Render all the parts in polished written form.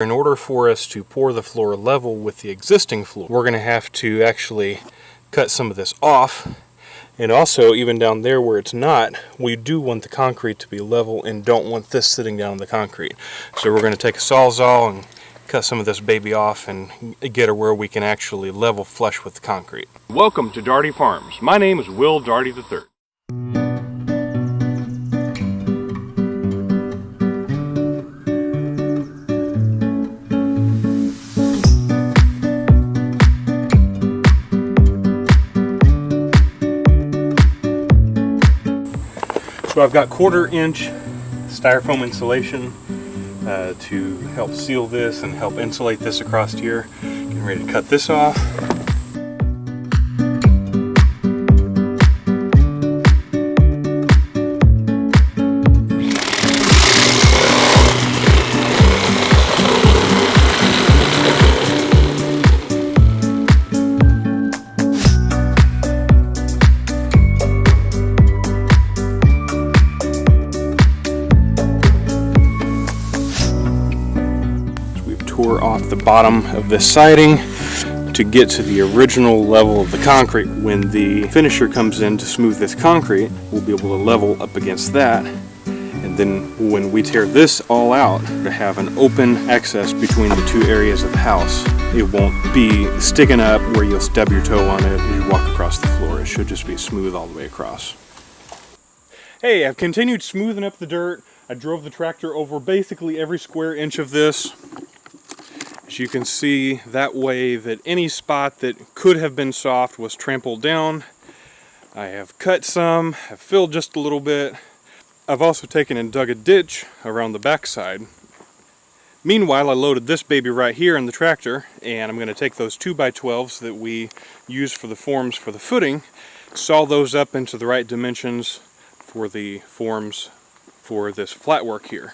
In order for us to pour the floor level with the existing floor, we're going to have to actually cut some of this off. And also, even down there where it's not, we do want the concrete to be level and don't want this sitting down in the concrete. So we're going to take a Sawzall and cut some of this baby off and get it where we can actually level flush with the concrete. Welcome to Daugherty Farms. My name is Will Daugherty III. So I've got 1/4 inch styrofoam insulation to help seal this and help insulate this across here. Getting ready to cut this off. Tore off the bottom of this siding to get to the original level of the concrete. When the finisher comes in to smooth this concrete, we'll be able to level up against that. And then when we tear this all out, to have an open access between the two areas of the house. It won't be sticking up where you'll stub your toe on it as you walk across the floor. It should just be smooth all the way across. Hey, I've continued smoothing up the dirt. I drove the tractor over basically every square inch of this. As you can see, that way that any spot that could have been soft was trampled down. I have cut some, I've filled just a little bit. I've also taken and dug a ditch around the backside. Meanwhile, I loaded this baby right here in the tractor, and I'm going to take those 2x12s that we use for the forms for the footing, saw those up into the right dimensions for the forms for this flatwork here.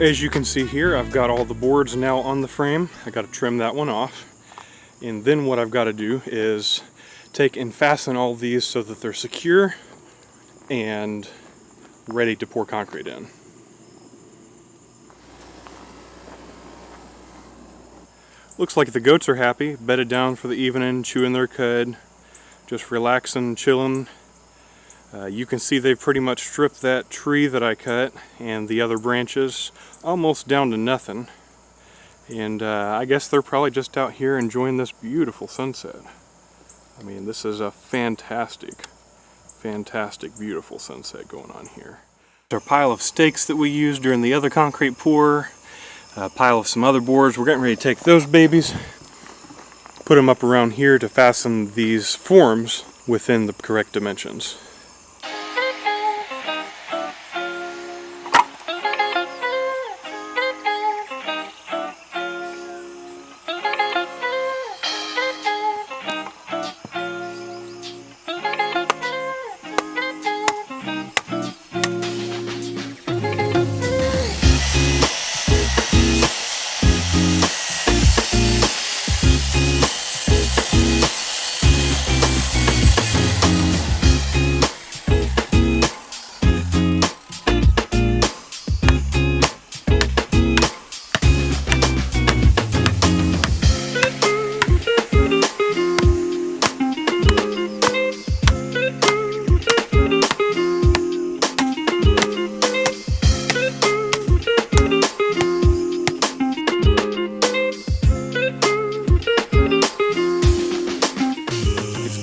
As you can see here, I've got all the boards now on the frame. I got to trim that one off. And then what I've got to do is take and fasten all these so that they're secure and ready to pour concrete in. Looks like the goats are happy, bedded down for the evening, chewing their cud, just relaxing, chilling. You can see they've pretty much stripped that tree that I cut and the other branches almost down to nothing. And I guess they're probably just out here enjoying this beautiful sunset. I mean, this is a fantastic, beautiful sunset going on here. Our pile of stakes that we used during the other concrete pour, a pile of some other boards. We're getting ready to take those babies, put them up around here to fasten these forms within the correct dimensions.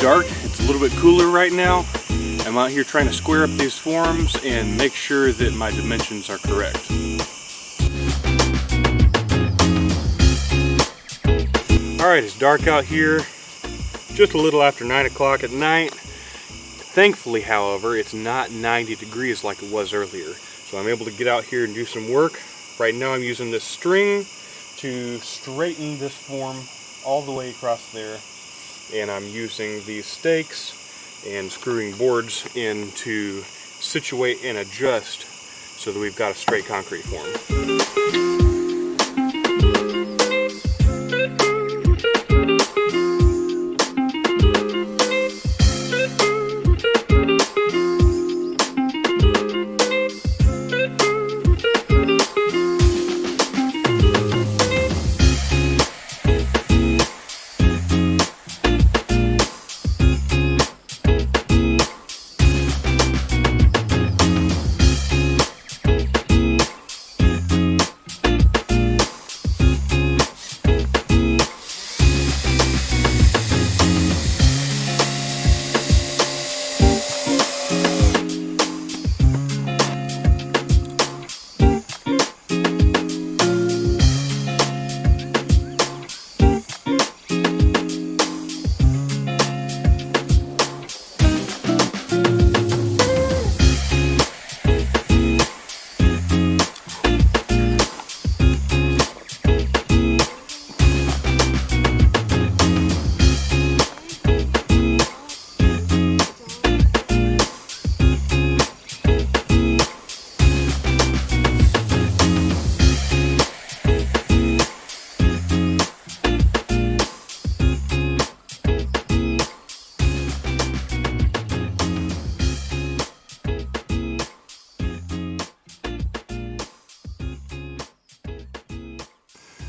dark, it's a little bit cooler right now. I'm out here trying to square up these forms and make sure that my dimensions are correct. Alright, it's dark out here, just a little after 9 o'clock at night. Thankfully, however, it's not 90 degrees like it was earlier. So I'm able to get out here and do some work. Right now I'm using this string to straighten this form all the way across there. And I'm using these stakes and screwing boards in to situate and adjust so that we've got a straight concrete form.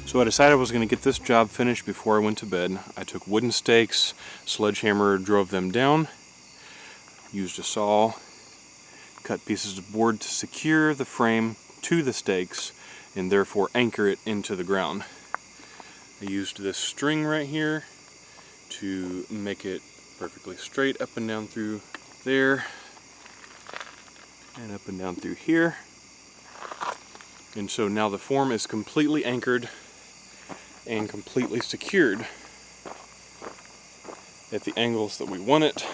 So I decided I was going to get this job finished before I went to bed. I took wooden stakes, sledgehammer, drove them down, used a saw, cut pieces of board to secure the frame to the stakes and therefore anchor it into the ground. I used this string right here to make it perfectly straight up and down through there and up and down through here. And so now the form is completely anchored and completely secured at the angles that we want it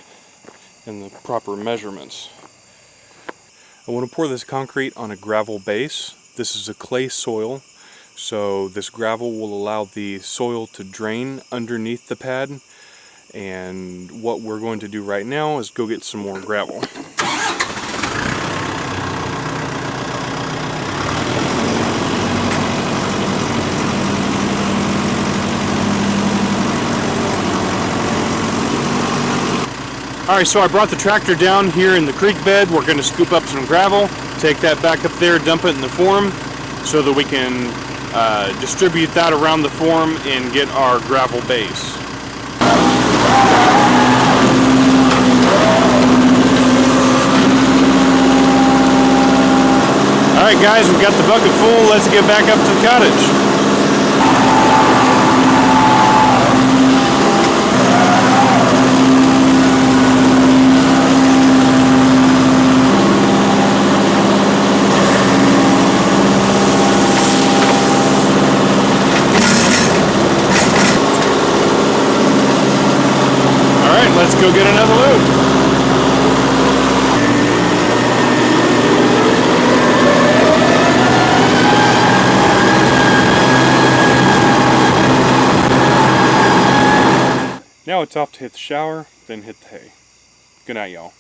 and the proper measurements. I want to pour this concrete on a gravel base. This is a clay soil, so this gravel will allow the soil to drain underneath the pad. And what we're going to do right now is go get some more gravel. Alright, so I brought the tractor down here in the creek bed. We're going to scoop up some gravel, take that back up there, dump it in the form so that we can distribute that around the form and get our gravel base. Alright guys, we've got the bucket full. Let's get back up to the cottage. Let's go get another load. Now it's off to hit the shower, then hit the hay. Good night, y'all.